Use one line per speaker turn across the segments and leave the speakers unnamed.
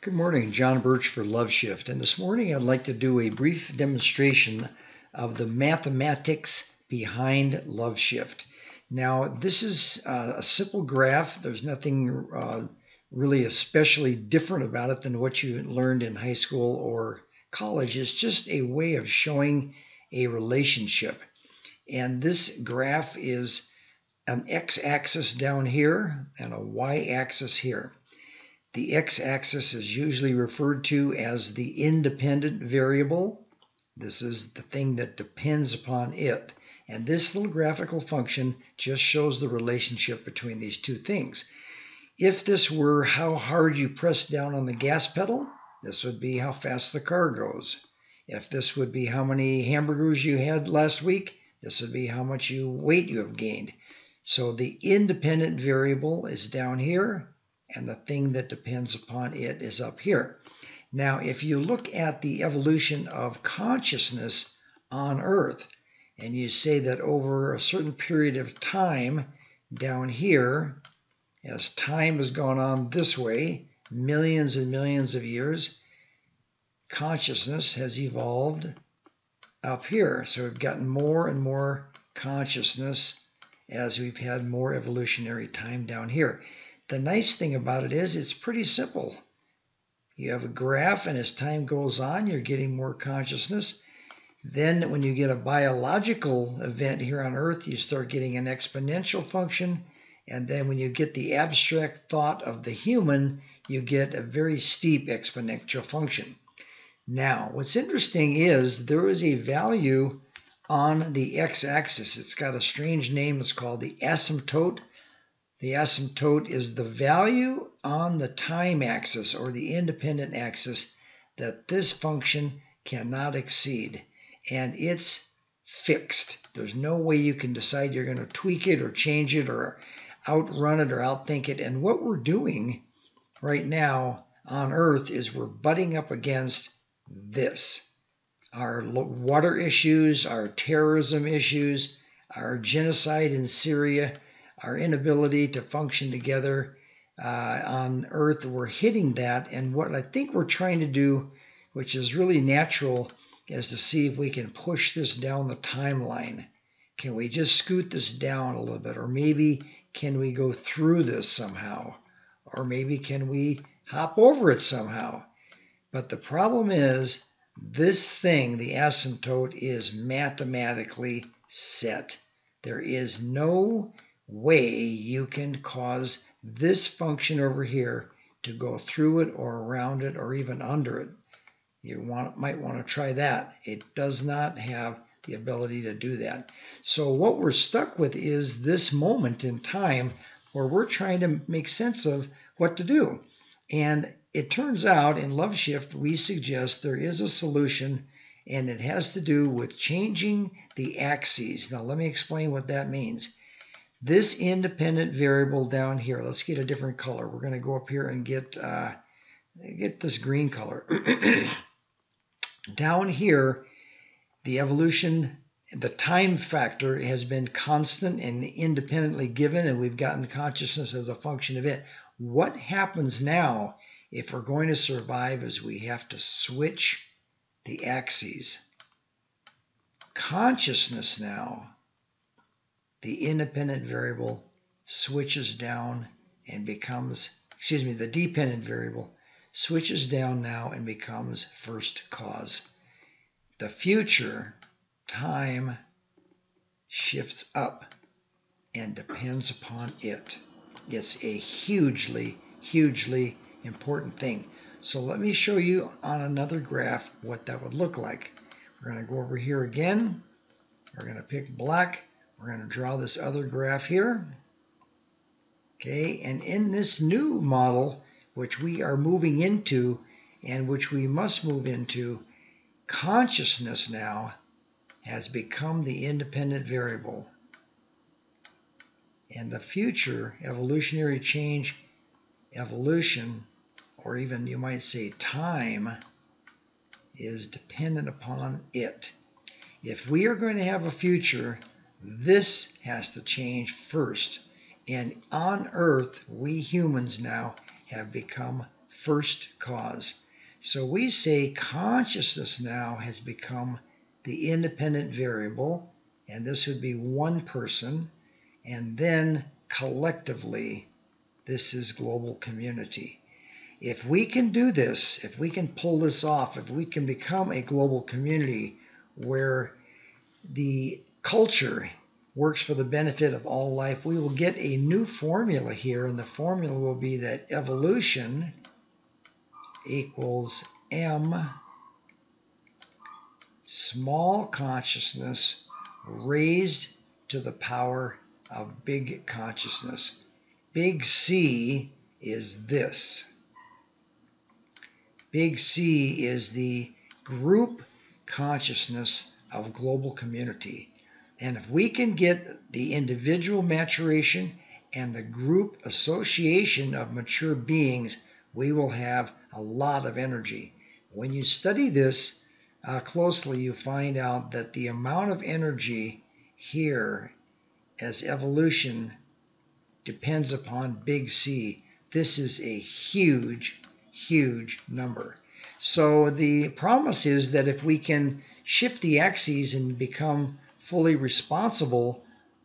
Good morning, John Birch for LoveShift, and this morning I'd like to do a brief demonstration of the mathematics behind LoveShift. Now, this is a simple graph. There's nothing really especially different about it than what you learned in high school or college. It's just a way of showing a relationship. And this graph is an x-axis down here and a y-axis here. The x-axis is usually referred to as the independent variable. This is the thing that depends upon it. And this little graphical function just shows the relationship between these two things. If this were how hard you press down on the gas pedal, this would be how fast the car goes. If this would be how many hamburgers you had last week, this would be how much weight you have gained. So the independent variable is down here, and the thing that depends upon it is up here. Now, if you look at the evolution of consciousness on Earth, and you say that over a certain period of time down here, as time has gone on this way, millions and millions of years, consciousness has evolved up here. So we've gotten more and more consciousness as we've had more evolutionary time down here. The nice thing about it is it's pretty simple. You have a graph, and as time goes on, you're getting more consciousness. Then when you get a biological event here on Earth, you start getting an exponential function. And then when you get the abstract thought of the human, you get a very steep exponential function. Now, what's interesting is there is a value on the x-axis. It's got a strange name. It's called the asymptote. The asymptote is the value on the time axis or the independent axis that this function cannot exceed. And it's fixed. There's no way you can decide you're going to tweak it or change it or outrun it or outthink it. And what we're doing right now on Earth is we're butting up against this. Our water issues, our terrorism issues, our genocide in Syria, our inability to function together on Earth, we're hitting that. And what I think we're trying to do, which is really natural, is to see if we can push this down the timeline. Can we just scoot this down a little bit? Or maybe can we go through this somehow? Or maybe can we hop over it somehow? But the problem is this thing, the asymptote, is mathematically set. There is no way you can cause this function over here to go through it or around it or even under it. You might want to try that. It does not have the ability to do that. So what we're stuck with is this moment in time where we're trying to make sense of what to do. And it turns out in LoveShift we suggest there is a solution, and it has to do with changing the axes. Now let me explain what that means. This independent variable down here, let's get a different color. We're going to go up here and get this green color. Down here, the evolution, the time factor has been constant and independently given, and we've gotten consciousness as a function of it. What happens now if we're going to survive is we have to switch the axes. Consciousness now, the independent variable, switches down and becomes, the dependent variable switches down now and becomes first cause. The future, time, shifts up and depends upon it. It's a hugely, hugely important thing. So let me show you on another graph what that would look like. We're going to go over here again. We're going to pick black. We're going to draw this other graph here. Okay, and in this new model, which we are moving into and which we must move into, consciousness now has become the independent variable. And the future, evolutionary change, evolution, or even you might say time, is dependent upon it. If we are going to have a future, this has to change first. And on Earth, we humans now have become first cause. So we say consciousness now has become the independent variable, and this would be one person, and then collectively, this is global community. If we can do this, if we can pull this off, if we can become a global community where the culture works for the benefit of all life, we will get a new formula here, and the formula will be that evolution equals m small consciousness raised to the power of big consciousness. Big C is this. Big C is the group consciousness of global community. And if we can get the individual maturation and the group association of mature beings, we will have a lot of energy. When you study this closely, you find out that the amount of energy here as evolution depends upon big C. This is a huge, huge number. So the promise is that if we can shift the axes and become fully responsible,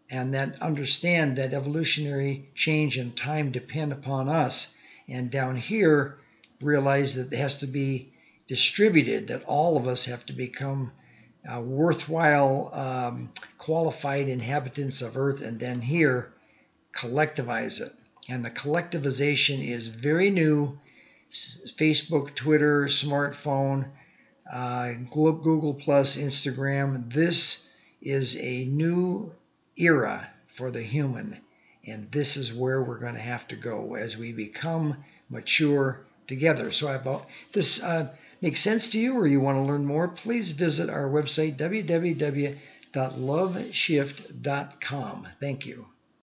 and that understand that evolutionary change and time depend upon us, and down here realize that it has to be distributed, that all of us have to become worthwhile, qualified inhabitants of Earth, and then here collectivize it. And the collectivization is very new. Facebook, Twitter, smartphone, Google Plus, Instagram. This is a new era for the human, and this is where we're going to have to go as we become mature together. So this makes sense to you, or you want to learn more, please visit our website, www.loveshift.com. Thank you.